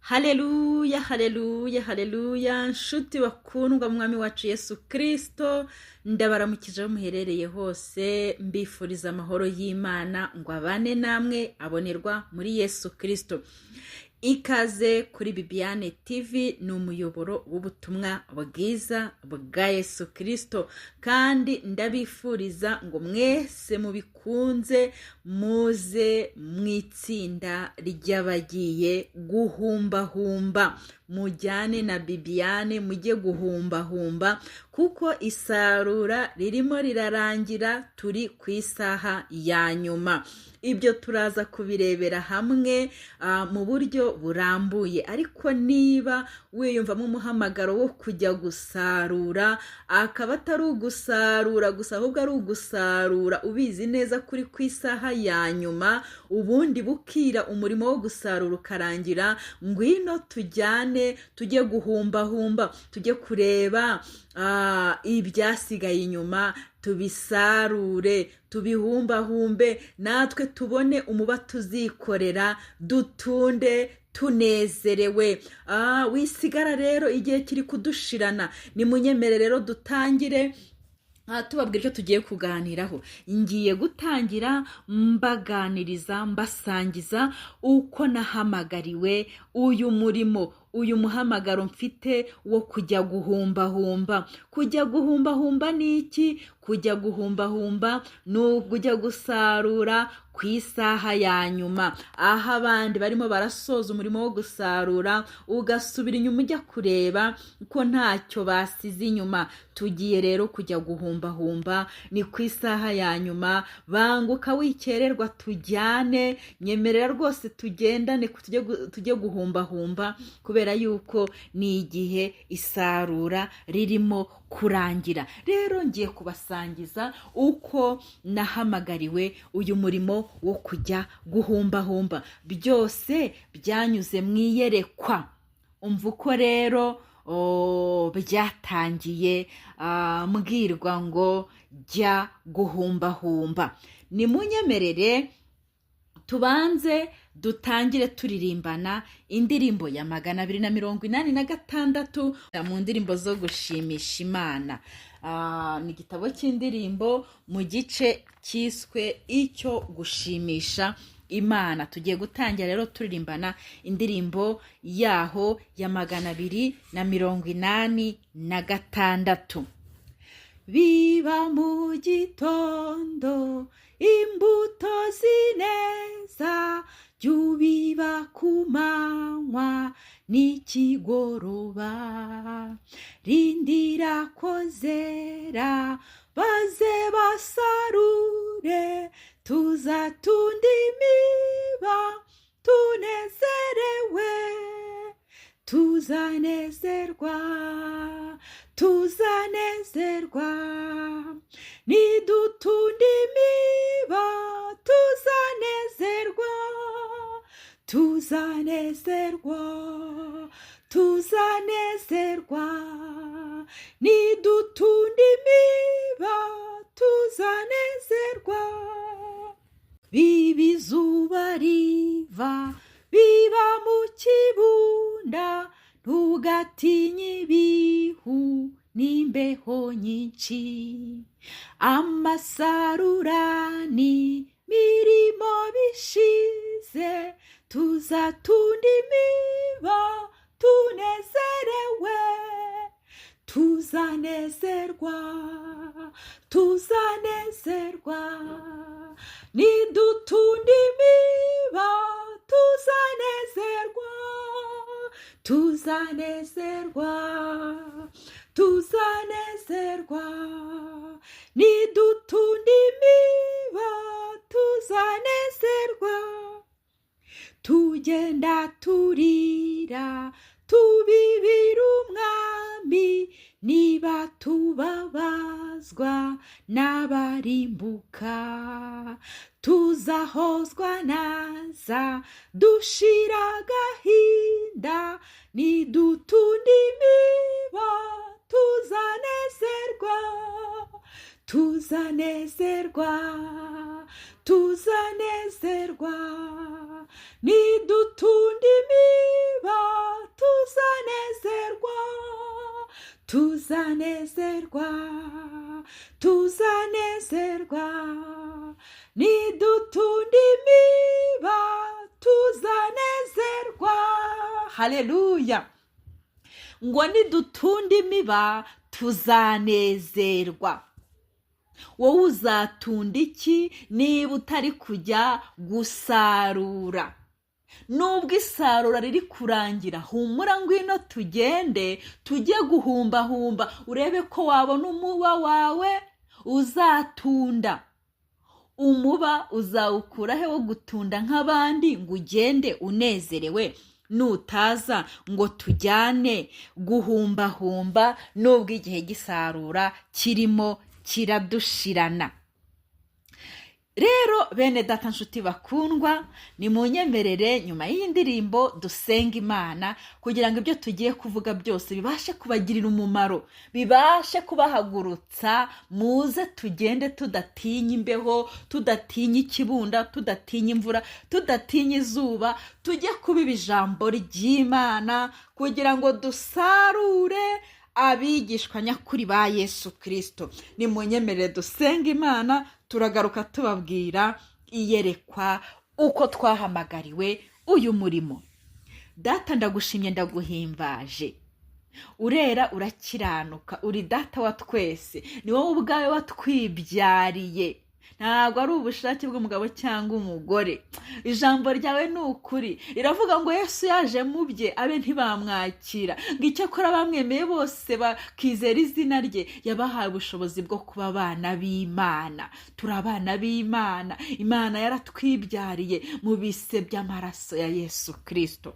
Haleluya, haleluya, haleluya, nshuti bakundwa mwami wacu Yesu Kristo, ndabaramukije aho muherereye hose, mbifuriza amahoro y'Imana ngo abane namwe abonerwa muri Yesu Kristo. Ikaze kuri Bibiane TV, ni umuyoboro w'ubutumwa bwiza bwa Yesu Kristo, kandi ndabifuriza ngo mwese mubikunze muze mwitsinda ry'abagiye guhumbahumba, mujyane na Bibiane mujye guhumbahumba, kuko isarura ririmo rirarangira, turi ku isaha ya nyuma. Ibyo turaza kubirebera hamwe mu buryo burambuye, ariko niba wiyumvamo umuhamagaro wo kujya gusarura, akaba atari ugusarura gusa ahubwo ari ugusarura ubizi neza kuri ku isaha ya nyuma, ubundi bukira umurimo wo gusarura ukarangira, ngwino tujyane tujye guhumbahumba, tujye kureba ibyasigaye inyuma, tubisarure, tubihumbahumbe, natwe tubone umuba tuzikorera, dutunde tunezerewe. Wisigara rero igihe kiri kudushirana, nimunyemere rero dutangire tubabwira icyo tugiye kuganiraho. Ngiye gutangira mbaganiriza, mbasangiza uko nahamagariwe uyu murimo, uyu muhamagaro mfite wo kujya guhumbahumba. Kujya guhumbahumba ni iki? Kujya guhumbahumba ni ukujya gusarura ku isaha ya nyuma, aho abandi barimo barasoza umurimo wo gusarura, ugasubira inyuma ujya kureba ko ntacyo basize inyuma. Tugiye rero kujya guhumbahumba, ni ku isaha ya nyuma. Banguka wikererwa, tujyane, nyemerera rwose tugendane, tujye guhumbahumba, kubera yuko ni igihe isarura ririmo kurangira. Rero ngiye kubasangiza uko nahamagariwe uyu murimo wo kujya guhumbahumba. Byose byanyuze mu iyerekwa. Umva uko rero byatangiye, mbwirwa ngo jya guhumbahumba. Nimunyemerere tubanze dutangire turirimbana indirimbo ya 286 mu ndirimbo zo gushimisha Imana. Ni igitabo cy'indirimbo mu gice cyiswe icyo gushimisha Imana. Tugiye gutangira rero turirimbana indirimbo yaho ya 286. Biba mu gitondo imbuto zineza, jyubiba ku manywa n'ikigoroba, rindira ko zera baze basarure, tuzatunda imiba tunezerewe, tuzanezerwa, tuzanezerwa, nidutunda imiba tuzanezerwa, tuzanezerwa, tuzanezerwa, nidutunda imiba tuzanezerwa. Biba izuba riva, biba mu kibunda, ntugatinye ibihu n'imbeho nyinshi. Amasarurani mirimo bishize, tuzatunda imiba tunezerewe, tuzanezerwa, tuzanezerwa, nidutunda imiba tuzanezerwa, tuzanezerwa, tuzanezerwa, nidutunda imiba tuzanezerwa. Tugenda turira, tubibira umwami, niba tubabazwa n'abarimbuka, tuzahozwa naza dushira agahinda, nidutunda imiba tuzanezerwa, tuzanezerwa, tuzanezerwa, nidutunda imiba tuzanezerwa nidutunda imiba tuzanezerwa. Haleluya. Ngo nidutunda imiba tuzanezerwa. Wowe uzatunda iki niba utari kujya gusarura? Nubwo isarura riri kurangira, humura ngwino tugende tujye guhumbahumba urebe ko wabona umuba wawe uzatunda. Umuba uzawukura he wo gutunda nk'abandi ngo ugende unezerewe? Nutaza ngo tujyane guhumbahumba nubwo igihe gisarura kirimo kiradushirana. Rero bene data nshuti bakundwa, ni munyemerere nyuma y'indirimbo dusenga Imana kugira ngo ibyo tugiye kuvuga byose bibashe kubagirira umumaro, bibashe kubahagurutsa, muze tugende tudatinya imbeho, tudatinya ikibunda, tudatinya imvura, tudatinya izuba, tujye kubiba ijambo ry'Imana kugira ngo dusarure abigishwa nyakuri ba Yesu Kristo. Ni munyemerere dusenga Imana, turagaruka tubabwira iyerekwa uko twahamagariwe uyu murimo. Data ndagushimye ndaguhimbaje, urera urakiranuka, uri data wa twese, ni wowe ubwawe watwibyariye, ntabwo ari ubushake bw'umugabo cyangwa umugore. Ijambo ryawe ni ukuri, riravuga ngo Yesu yaje mu bye abe ntibamwakira, ngo icyakora bamwemeye bose bakizera izina rye yabahaye ubushobozi bwo kuba abana b'Imana. Turi abana b'Imana, Imana yaratwibyariye mu bise by'amaraso ya Yesu Kristo.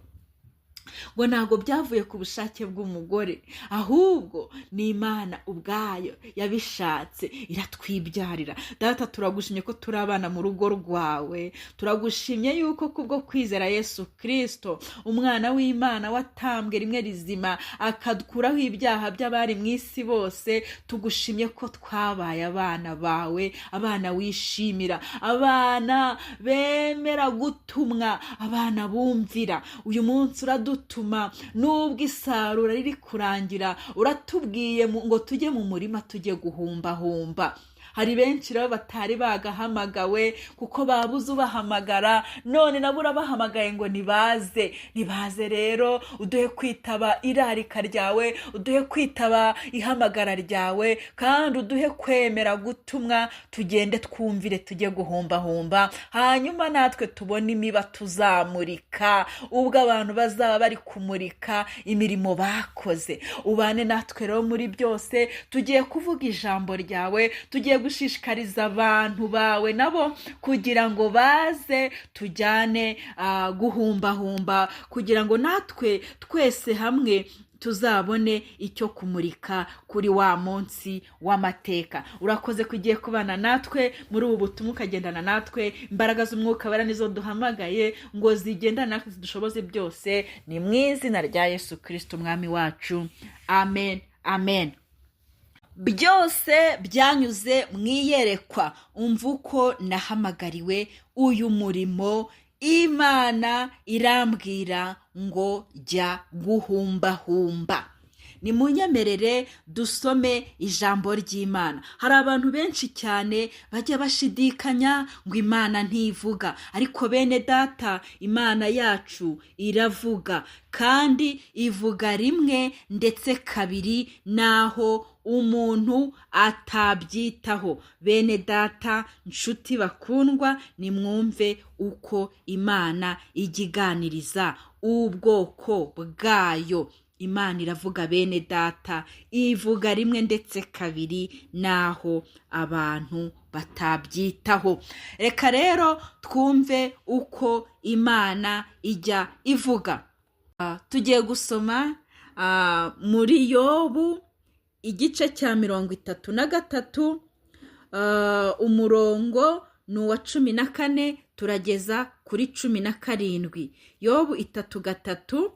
Ngo ntabwo byavuye ku bushake bw'umugore, ahubwo ni Imana ubwayo yabishatse iratwibyarira. Data turagushimye ko turi abana mu rugo rwawe, turagushimye yuko kubwo kwizera Yesu Kristo umwana w'Imana watambwe rimwe rizima akadukuraho ibyaha by'abari mu isi bose, tugushimye ko twabaye abana bawe, abana wishimira, abana bemera gutumwa, abana bumvira. Uyu munsi uradutuma nubwo isarura riri kurangira, uratubwiye ngo tujye mu murima tujye guhumbahumba. Hari benshi rero batari bagahamagawe kuko babuze ubahamagara, none nabo urabahamagaye ngo nibaze rero uduhe kwitaba irarika ryawe, uduhe kwitaba ihamagara ryawe, kandi uduhe kwemera gutumwa, tugende twumvire tujye guhumbahumba, hanyuma natwe tubone imiba tuzamurika ubwo abantu bazaba bari kumurika imirimo bakoze. Ubane natwe rero muri byose, tugiye kuvuga ijambo ryawe, tugiye gushishikariza abantu bawe nabo kugira ngo baze tujyane guhumbahumba, kugira ngo natwe twese hamwe tuzabone icyo kumurika kuri wa munsi w'amateka. Urakoze kugiye kubana natwe muri ubu butumwa, ukagendana natwe. Imbaraga z'umwuka wera nizo duhamagaye ngo zigendane natwe, zidushoboze byose, ni mu izina rya Yesu Kristo umwami wacu, amen, amen. Byose byanyuze mu iyerekwa, umva uko nahamagariwe uyu murimo. Imana irambwira ngo jya guhumbahumba. Ni munyemerere dusome ijambo ry'Imana. Hari abantu benshi cyane bajya bashidikanya ngo Imana ntivuga, ariko bene data, Imana yacu iravuga, kandi ivuga rimwe ndetse kabiri naho umuntu atabyitaho. Bene data nshuti bakundwa, nimwumve uko Imana igiganiriza ubwoko bwayo. Imana iravuga bene data, ivuga rimwe ndetse kabiri naho abantu batabyitaho. Reka rero twumve uko Imana ijya ivuga. Tugiye gusoma muri Yobu igice cya 33, umurongo ni uwa 14 turageza kuri 17. Yobu 3:3,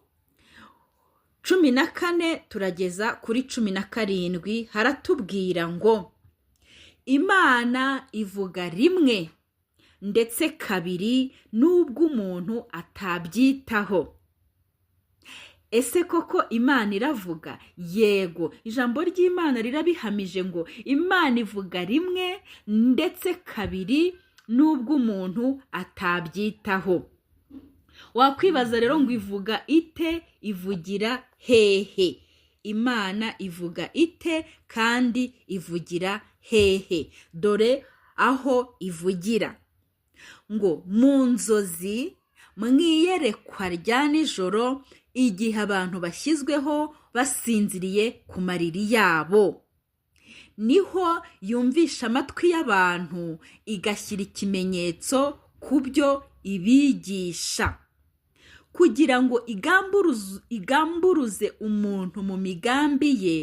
14 turageza kuri 17. Haratubwira ngo Imana ivuga rimwe ndetse kabiri nubwo umuntu atabyitaho. ese koko Imana iravuga? Yego, ijambo ry'Imana rirabihamije ngo Imana ivuga rimwe ndetse kabiri nubwo umuntu atabyitaho. Wakwibaza rero ngo ivuga ite, ivugira hehe? Imana ivuga ite kandi ivugira hehe? Dore aho ivugira ngo mu nzozi, mu iyerekwa rya nijoro, igihe abantu bashyizweho basinziriye ku mariri yabo, niho yumvisha amatwi y'abantu igashyira ikimenyetso ku byo ibigisha, kugira ngo igamburuze umuntu mu migambi ye,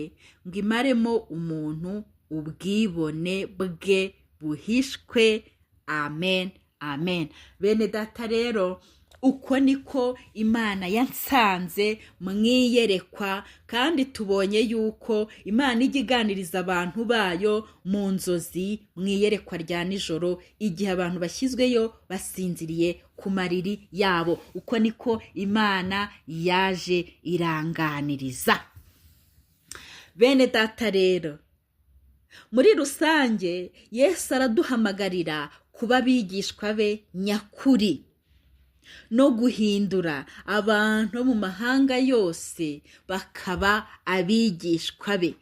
ngo imaremo umuntu ubwibone bwe buhishwe. Amen, amen. Bene data rero, uko niko Imana yansanze mu iyerekwa, kandi tubonye yuko Imana ijya iganiriza abantu bayo mu nzozi, mu iyerekwa rya nijoro, igihe abantu bashyizweyo basinziriye ku mariri yabo. Uko niko Imana yaje iranganiriza. Bene data rero, muri rusange Yesu araduhamagarira kuba abigishwa be nyakuri no guhindura abantu mu mahanga yose bakaba abigishwa be.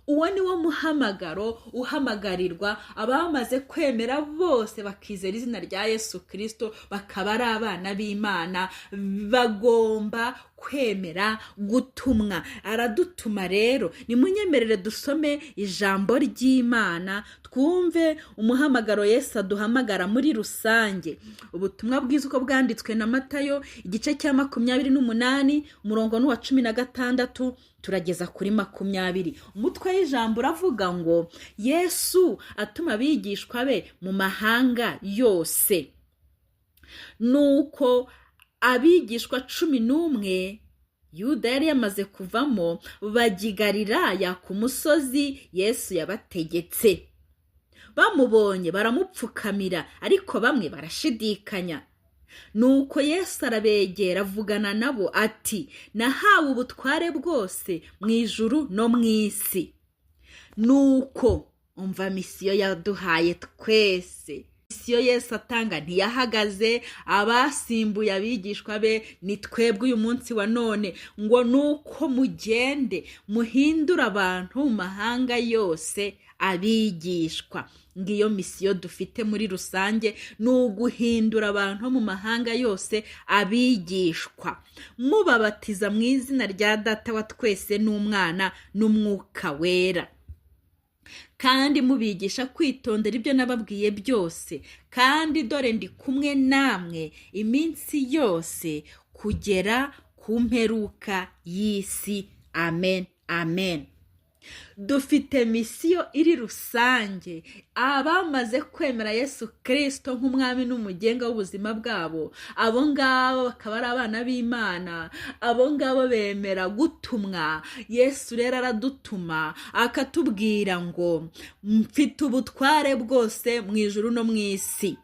Uwo ni wo muhamagaro uhamagarirwa abamaze kwemera bose bakizera izina rya Yesu Kristo, bakaba ari abana b'Imana. Bagomba kwemera gutumwa. Aradutuma rero. Nimunyemerere dusome ijambo ry'Imana, twumve umuhamagaro Yesu aduhamagara muri rusange. Ubutumwa bwiza uko bwanditswe na Matayo, igice cya 28, umurongo n'uwa 16 turageza kuri 20. Umutwe w'ijambo uravuga ngo Yesu atuma abigishwa be mu mahanga yose. Nuko abigishwa 11 Yuda yari yamaze kuvamo, bajya i Galilaya ku musozi Yesu yabategetse. Bamubonye baramupfukamira, ariko bamwe barashidikanya. Nuko Yesu arabegera avugana nabo ati, nahawe ubutware bwose mu ijuru no mu isi. Nuko umva misiyo yaduhaye twese. Misiyo Yesu atanga ntiyahagaze, abasimbuye abigishwa be ni twebwe uyu munsi wa none, ngo nuko mugende muhindura abantu mu mahanga yose abigishwa. Ngiyo misiyo dufite muri rusange, ni uguhindura abantu mu mahanga yose abigishwa, mubabatiza mu izina rya Data wa twese n'Umwana n'Umwuka Wera, kandi mubigisha kwitondera ibyo nababwiye byose. Kandi dore ndi kumwe namwe iminsi yose kugera ku mperuka y'isi. Amen, amen. Dufite misiyo iri rusange. Abamaze kwemera Yesu Kristo nk'umwami n'umugenga w'ubuzima bwabo, abo ngabo bakaba ari abana b'Imana. Abo ngabo bemera gutumwa. Yesu rero aradutuma akatubwira ngo mfite ubutware bwose mu ijuru no mu isi.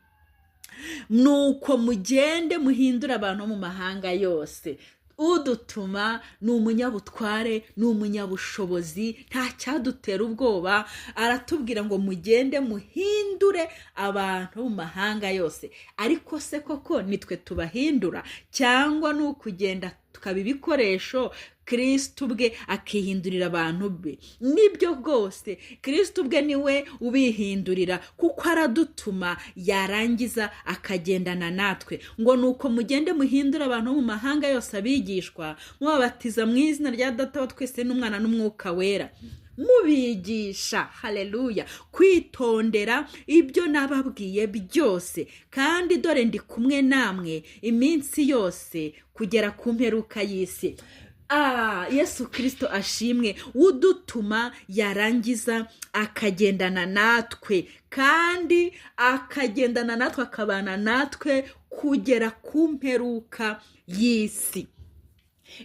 Nuko mugende muhindura abantu mu mahanga yose. Udutuma ni umunyabutware, ni umunyabushobozi, nta cyadutera ubwoba. Aratubwira ngo mugende muhindure abantu mu mahanga yose. Ariko se koko nitwe tubahindura, cyangwa ni ukugenda tukaba ibikoresho Kristo ubwe akihindurira abantu be? Nibyo rwose, Kristo ubwe niwe ubihindurira, kuko aradutuma yarangiza akagendana natwe. Ngo nuko mugende muhindura abantu mu mahanga yose abigishwa, mubabatiza mu izina rya Data wa twese n'Umwana n'Umwuka Wera, mubigisha, haleluya, kwitondera ibyo nababwiye byose. Kandi dore ndi kumwe namwe iminsi yose kugera ku mperuka y'isi. Yesu Kristo ashimwe, udutuma yarangiza akagendana natwe, kandi akagendana natwe, akabana natwe kugera ku mperuka y'isi.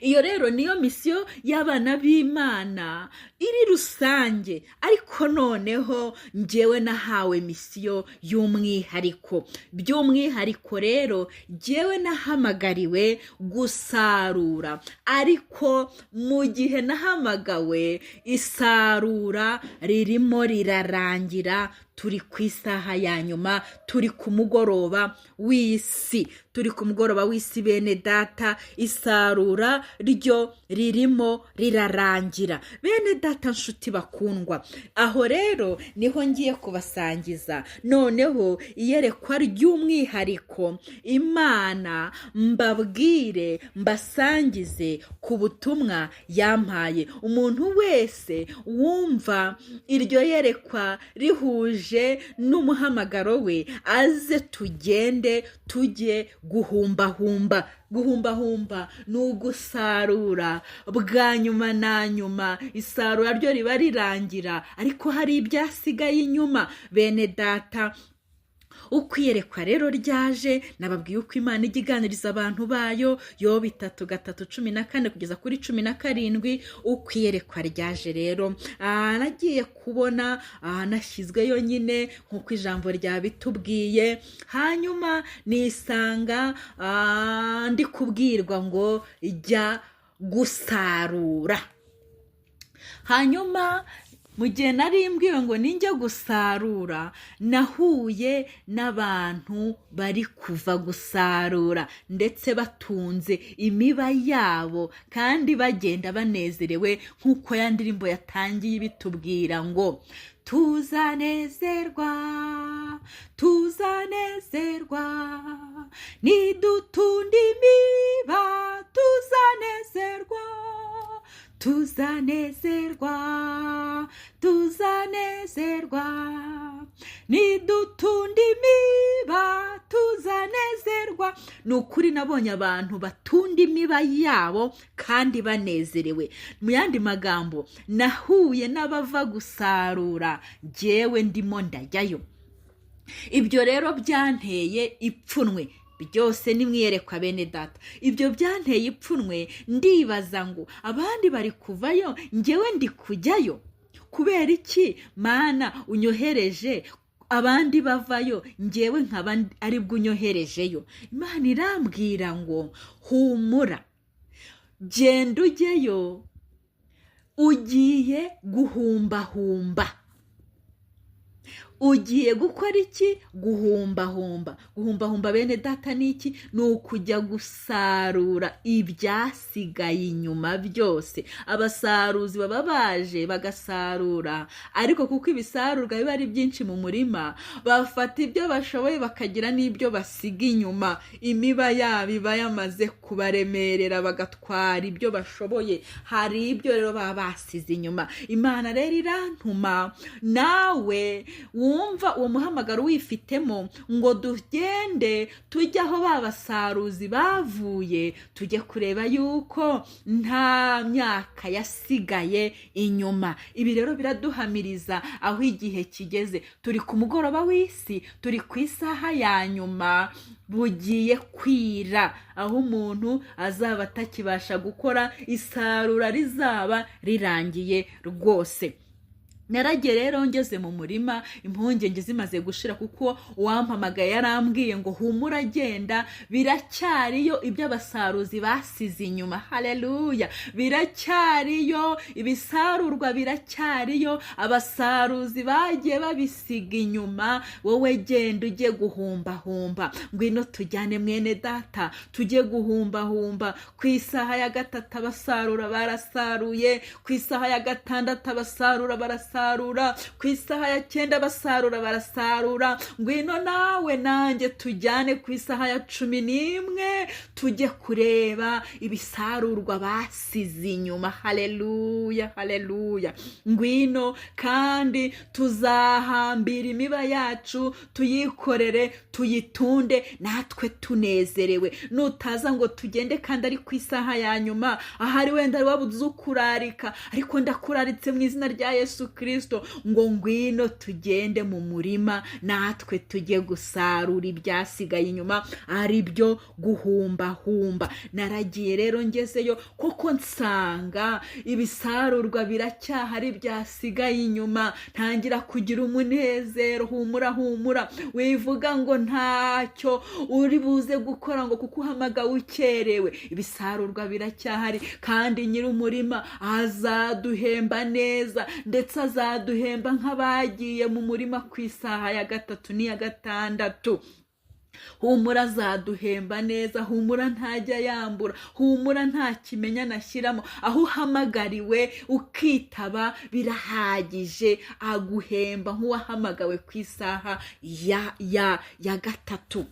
iyo rero niyo misiyo y'abana b'Imana iri rusange, ariko noneho njyewe nahawe misiyo y'umwihariko. By'umwihariko rero njyewe nahamagariwe gusarura, ariko mu gihe nahamagawe isarura ririmo rirarangira. Turi ku isaha ya nyuma, turi ku mugoroba w'isi, bene data, isarura ryo ririmo rirarangira. Bene data nshuti bakundwa, aho rero niho ngiye kubasangiza noneho iyerekwa ry'umwihariko Imana mbabwire, mbasangize ku butumwa yampaye. Umuntu wese wumva iryo yerekwa rihuje n'umuhamagaro we, aze tugende tujye guhumbahumba. Guhumbahumba ni ugusarura bwa nyuma na nyuma. Isarura ryo riba rirangira, ariko hari ibyasigaye inyuma. Bene data, ukwiyerekwa rero ryaje, nababwiye uko Imana ijya iganiriza abantu bayo. Yobu 3:14 kugeza kuri 17. Ukwiyerekwa ryaje rero nagiye kubona nashyizweyo nyine nk'uko ijambo ryabitubwiye, hanyuma nisanga ndi kubwirwa ngo jya gusarura. Hanyuma mu gihe nari mbwiwe ngo ninjye gusarura, nahuye n'abantu bari kuva gusarura ndetse batunze imiba yabo kandi bagenda banezerewe, nk'uko ya ndirimbo yatangiye ibitubwira ngo tuzanezerwa, tuzanezerwa, nidutunda imiba tuzanezerwa, tuzanezerwa, tuzanezerwa, nidutunda imiba tuzanezerwa. Ni ukuri nabonye abantu batunda imiba yabo kandi banezerewe. Mu yandi magambo, nahuye n'abava gusarura, jyewe ndimo ndajyayo. Ibyo rero byanteye ipfunwe. Byose nimwiyerekwa bene data, ibyo byanteye ipfunwe. Ndibaza ngo abandi bari kuvayo, njyewe ndi kujyayo. Kubera iki Mana unyohereje abandi bavayo, njyewe nkaba ari bwo unyoherejeyo? Imana irambwira ngo humura, genda ujyeyo, ugiye guhumbahumba. Ugiye gukora iki? Guhumbahumba. Guhumbahumba bene data ni iki? Ni ukujya gusarura ibyasigaye inyuma byose. Abasaruzi baba baje bagasarura, ariko kuko ibisarurwa biba ari byinshi mu murima, bafata ibyo bashoboye bakagira n'ibyo basiga inyuma. Imiba yabo iba yamaze kubaremerera, bagatwara ibyo bashoboye. Hari ibyo rero baba basize inyuma. Imana rero irantuma nawe wumva uwo muhamagaro wifitemo ngo tugende tujya aho babasaruzi bavuye, tujye kureba yuko nta myaka yasigaye inyuma. Ibi rero biraduhamiriza aho igihe kigeze. Turi ku mugoroba w'isi, turi ku isaha ya nyuma, bugiye kwira, aho umuntu azaba atakibasha gukora, isarura rizaba rirangiye rwose. Naragiye rero ngeze mu murima, impungenge zimaze gushira, kuko uwampamagaye yarambwiye ngo humura genda, biracyariyo ibyo abasaruzi basize inyuma. Haleluya! Biracyariyo, ibisarurwa biracyariyo, abasaruzi bagiye babisiga inyuma. Wowe genda ujye guhumbahumba. Ngwino tujyane mwene data, tujye guhumbahumba. Ku isaha ya 3 abasarura barasaruye, ku isaha ya 6 abasarura barasarura, ku isaha ya 9 basarura barasarura. Ngwino nawe nanjye tujyane ku isaha ya 11 tujye kureba ibisarurwa basize inyuma. Haleluya, haleluya. Ngwino kandi tuzahambira imiba yacu, tuyikorere, tuyitunde, natwe tunezerewe. Nutaza ngo tugende kandi ari ku isaha ya nyuma, ahari wenda wabuze ukurarika, ariko ndakuraritse mu izina rya Yesu Kristo, Kristo ngo ngwino tugende mu murima natwe tujye gusarura ibyasigaye inyuma, ari byo guhumbahumba. Naragiye rero ngezeyo kuko nsanga ibisarurwa biracyahari byasigaye inyuma, ntangira kugira umunezero. Humura wivuga ngo ntacyo uri buze gukora ngo kuko uhamagawe ukerewe, ibisarurwa biracyahari kandi nyir'umurima azaduhemba neza, ndetse azaduhemba nk'abagiye mu murima ku isaha ya 3 n'iya 6. Humura azaduhemba neza, humura ntajya yambura, humura nta kimenya nashyiramo. Aho uhamagariwe ukitaba birahagije, aguhemba nk'uwahamagawe ku isaha ya 3.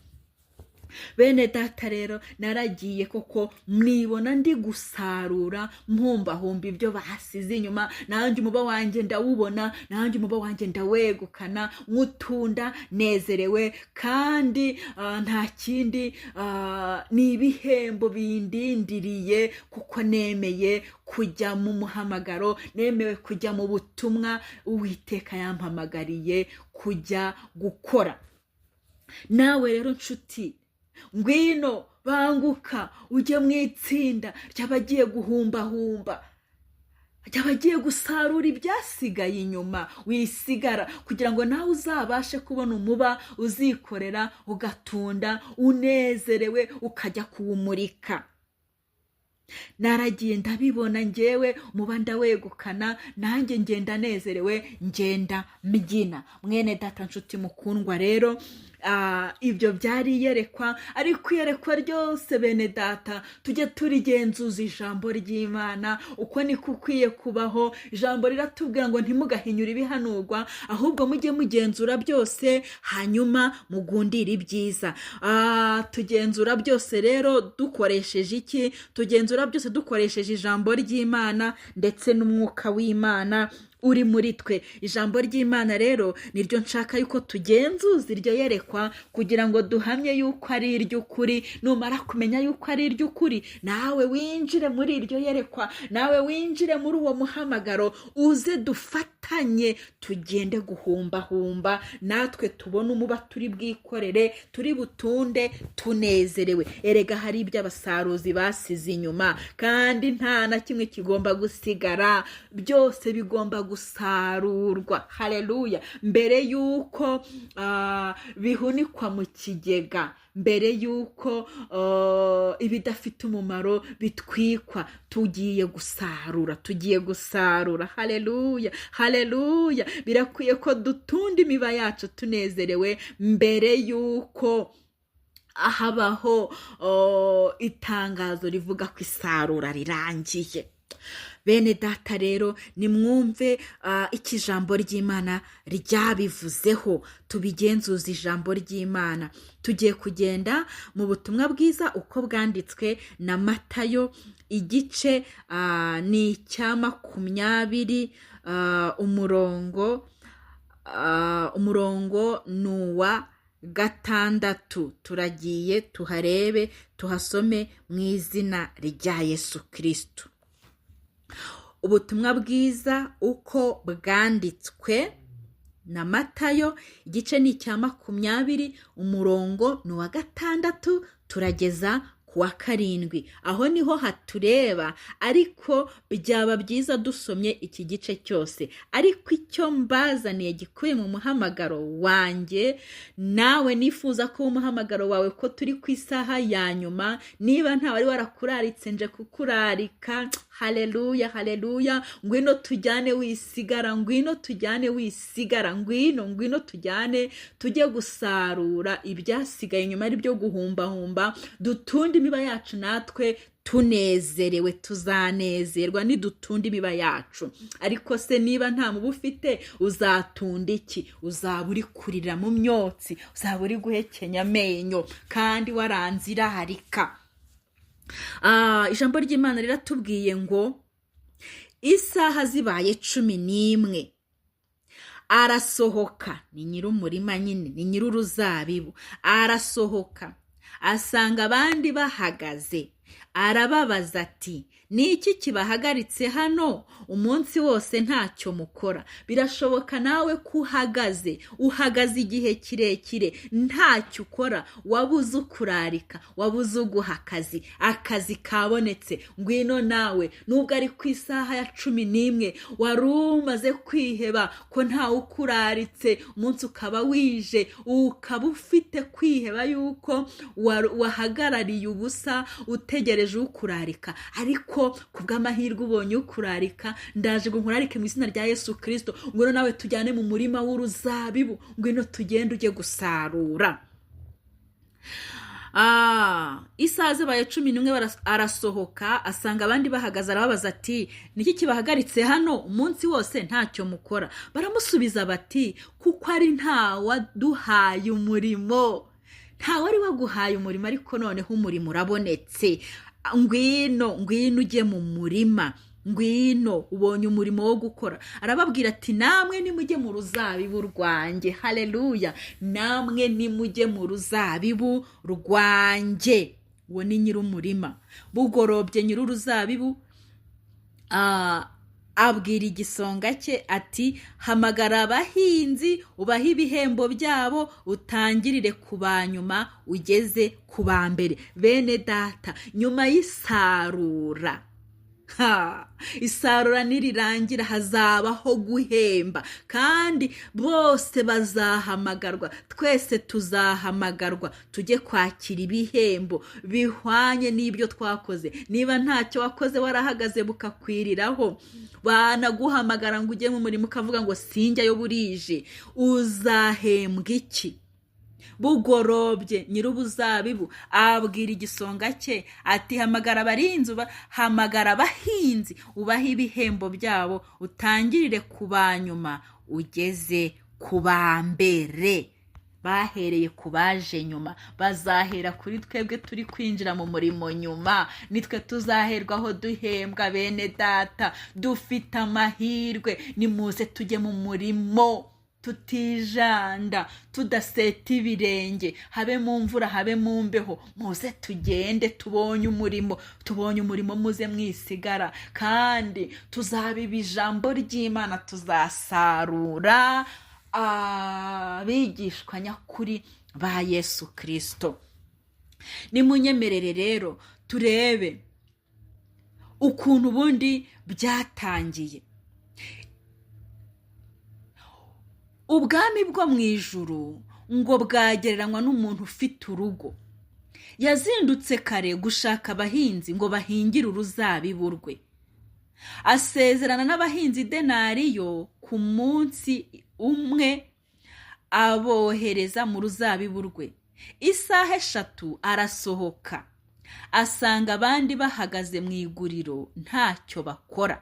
Bene data rero naragiye koko mwibona ndi gusarura mpumbahumba ibyo basize inyuma, nanjye umuba wanjye ndawubona, nanjye umuba wanjye ndawegukana nk'utunda nezerewe. kandi nta kindi ni ibihembo bindindiriye, kuko nemeye kujya mu muhamagaro, nemewe kujya mu butumwa Uwiteka yampamagariye kujya gukora. Nawe rero nshuti, ngwino banguka ujye mu itsinda ry'abagiye guhumbahumba, ry'abagiye gusarura ibyasigaye inyuma. Wisigara kugira ngo nawe uzabashe kubona umuba uzikorera, ugatunda unezerewe, ukajya kuwumurika. Naragiye ndabibona ngewe umuba ndawegukana, nanjye ngenda nezerewe, ngenda mbyina. Mwene data nshuti mukundwa rero, ibyo byari iyerekwa, ariko iyerekwa ryose bene data tujye turigenzuza ijambo ry'Imana, uko niko ukwiye kubaho. Ijambo riratubwira ngo ntimugahinyure ibihanurwa, ahubwo mujye mugenzura byose, hanyuma mugundire ibyiza. Tugenzura byose rero dukoresheje iki? Tugenzura byose dukoresheje ijambo ry'Imana ndetse n'umwuka w'Imana uri muri twe. Ijambo ry'Imana rero niryo nshaka yuko tugenzuza iryo yerekwa, kugira ngo duhamye yuko ari iry'ukuri. Numara kumenya yuko ari iry'ukuri, nawe winjire muri iryo yerekwa, nawe winjire muri uwo muhamagaro, uze dufatanye tugende guhumbahumba, natwe tubone umuba turi bwikorere, turi butunde tunezerewe. Erega hari iby'abasaruzi basize inyuma, kandi nta na kimwe kigomba gusigara, byose bigomba gusarurwa. Haleluya! Mbere yuko bihunikwa mu kigega, mbere yuko ibidafite umumaro bitwikwa, tugiye gusarura. Haleluya! Birakwiye ko dutunda imiba yacu tunezerewe, mbere yuko habaho itangazo rivuga ko isarura rirangiye. Bene data rero nimwumve iki ijambo ry'Imana ryabivuzeho, tubigenzuza ijambo ry'Imana. Tugiye kugenda mu butumwa bwiza uko bwanditswe na Matayo, igice ni icya 20, umurongo nuwa 6. Turagiye tuharebe, tuhasome mu izina rya Yesu Kristo. Ubutumwa bwiza uko bwanditswe na Matayo, igice ni icya 20, umurongo ni uwa 6, turageza kuwa 7. Aho niho hatureba, ariko byaba byiza dusomye iki gice cyose. Ariko icyo mbazaniye gikuye mu muhamagaro wanjye, nawe nifuza ko umuhamagaro wawe ko turi ku isaha ya nyuma, niba nta wari warakuraritse nje kukurarika. Haleluya! Ngwino tujyane wisigara, ngwino tujyane tujye gusarura ibyasigaye inyuma, ari byo guhumbahumba, dutunde imiba yacu natwe tunezerewe. Tuzanezerwa nidutunda imiba yacu. Ariko se niba nta muba ufite, uzatunda iki? Uzaba uri kurira mu myotsi, uzaba uri guhekenya amenyo, kandi waranze irarika. Ijambo ry'Imana riratubwiye ngo isaha zibaye 11, arasohoka. Ni nyir'umurima nyine, ni nyir'uruzabibu. Arasohoka asanga abandi bahagaze, arababaza ati, ni iki kibahagaritse hano umunsi wose ntacyo mukora? Birashoboka nawe ko uhagaze igihe kirekire ntacyo ukora, wabuze ukurarika, wabuze uguha akazi kabonetse. Ngwino nawe nubwo ari ku isaha ya 11 wari umaze kwiheba ko ntawe ukuraritse, umunsi ukaba wije, ukaba ufite kwiheba yuko wahagarariye ubusa utegereje ukurarika. Ariko kubw'amahirwe ubonye ukurarika, ndaje ngo nkurarike mu izina rya Yesu Kristo. Ngwino nawe tujyane mu murima w'uruzabibu, ngwino tugende ujye gusarura. Isaha zibaye 11 arasohoka, asanga abandi bahagaze, arababaza ati niki kibahagaritse hano umunsi wose ntacyo mukora? Baramusubiza bati kuko ari nta waduhaye umurimo. Nta wari waguhaye umurimo, ariko noneho umurimo urabonetse. Ngwino ujye mu murima, ngwino ubonye umurimo wo gukora. Arababwira ati namwe nimujye mu ruzabibu rwanjye. Haleluya! Namwe nimujye mu ruzabibu rwanjye. Uwo ni nyir'umurima. Bugorobye nyir'uruzabibu abwira igisonga cye ati hamagara abahinzi ubahe ibihembo byabo, utangirire ku banyuma ugeze ku ba mbere. Bene data, nyuma y'isarura, isarura nirirangira hazabaho guhemba, kandi bose bazahamagarwa. Twese tuzahamagarwa tujye kwakira ibihembo bihwanye n'ibyo twakoze. Niba ntacyo wakoze warahagaze bukakwiriraho, banaguhamagara ngo ujye mu murimo ukavuga ngo sinjyayo burije, uzahembwa iki? Bugorobye nyir'ubuzabibu abwira igisonga cye ati hamagara abahinzi ubahe ibihembo byabo, utangirire ku banyuma ugeze ku ba mbere. Bahereye ku baje nyuma, bazahera kuri twebwe turi kwinjira mu murimo nyuma. Nitwe tuzaherwaho duhembwa. Bene data, dufite amahirwe, nimuze tujye mu murimo tutijanda, tudaseta ibirenge, habe mu mvura habe mu mbeho. Muze tugende, tubonye umurimo muze mwisigara, kandi tuzabiba ijambo ry'Imana, tuzasarura abigishwa nyakuri ba Yesu Kristo. Nimunyemerere rero turebe ukuntu ubundi byatangiye. Ubwami bwo mu ijuru ngo bwagereranywa n'umuntu ufite urugo. Yazindutse kare gushaka abahinzi ngo bahingire uruzabibu rwe. Asezerana n'abahinzi denariyo ku munsi umwe, abohereza mu ruzabibu rwe. Isaha 3 arasohoka, asanga abandi bahagaze mu iguriro ntacyo bakora.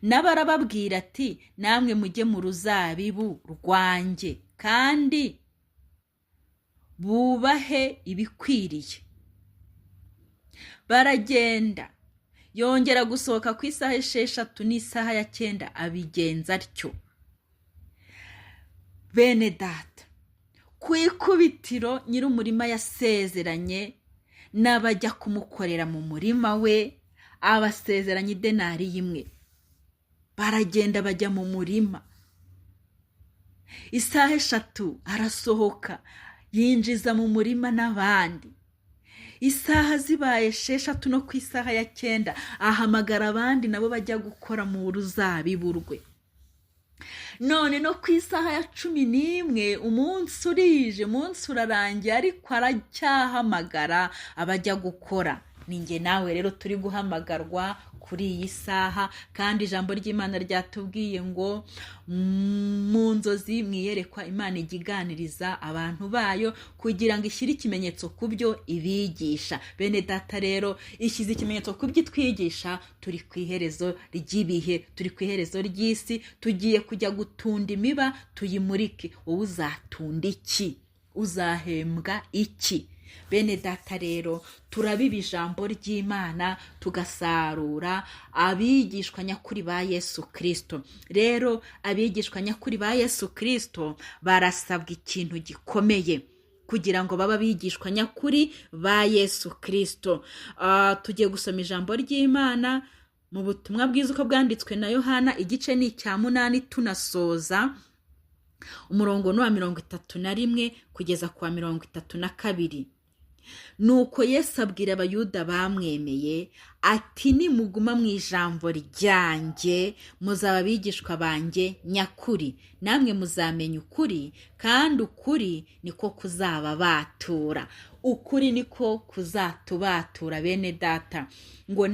N'abarababwira ati namwe mujye mu ruzabibu rwanjye, kandi bubahe ibikwiriye. Baragenda. Yongera gusohoka ku isaha 6 n'isaha ya 9 abigenza atyo. Bene data, ku ikubitiro nyir'umurima yasezeranye n'abajya kumukorera mu murima we, abasezeranye idenari imwe. Baragenda bajya mu murima. Isaha 3 arasohoka, yinjiza mu murima n'abandi. Isaha zibaye 6 no ku isaha ya 9 ahamagara abandi nabo bajya gukora mu ruzabibu rwe. None no ku isaha ya 11 umunsi urije, umunsi urarangiye, ariko aracyahamagara abajya gukora. Ninjye nawe rero turi guhamagarwa kuri iyi saha, kandi ijambo ry'Imana ryatubwiye ngo mu nzozi mwiyerekwa Imana igiganiriza abantu bayo kugira ngo ishyire ikimenyetso ku byo ibigisha. Bene data rero, ishyize ikimenyetso ku byo twigisha. Turi ku iherezo ry'ibihe, turi ku iherezo ry'isi, tugiye kujya gutunda imiba tuyimurike. Wowe uzatunda iki? Uzahembwa iki? Bene data rero, turabiba ijambo ry'Imana tugasarura abigishwa nyakuri ba Yesu Kristo. Rero abigishwa nyakuri ba Yesu Kristo barasabwa ikintu gikomeye. kugira ngo baba bigishwa nyakuri ba Yesu Kristo. Tugiye gusoma ijambo ry'Imana mu butumwa bwiza uko bwanditswe na Yohana, igice ni icya 8 tunasoza umurongo wa 31 kugeza ku wa 32. Nuko Yesu abwira abayuda bamwemeye ati, nimuguma mu ijambo ryanjye muzaba bigishwa banjye nyakuri, namwe muzamenya ukuri, kandi ukuri niko kuzababatura. Ukuri niko kuzatubatura bene data. Ngo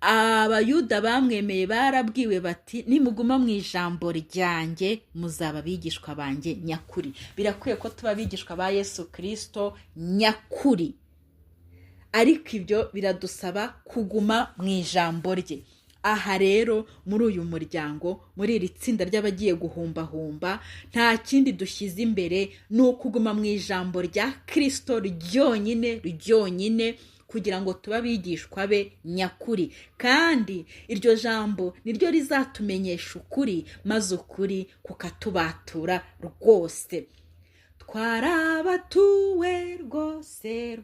abayuda bamwemeye barabwiwe bati, nimuguma mu ijambo ryanjye muzaba bigishwa banjye nyakuri. Birakwiye ko tuba bigishwa ba Yesu Kristo nyakuri, ariko ibyo biradusaba kuguma mu ijambo rye. Aha rero muri uyu muryango, muri iri tsinda ry'abagiye guhumbahumba, nta kindi dushyize imbere ni ukuguma mu ijambo rya Kristo ryonyine, kugira ngo tuba bigishwa be nyakuri. Kandi iryo jambo niryo rizatumenyesha ukuri, maze ukuri kukatubatura rwose. Twarabatuwe rwose.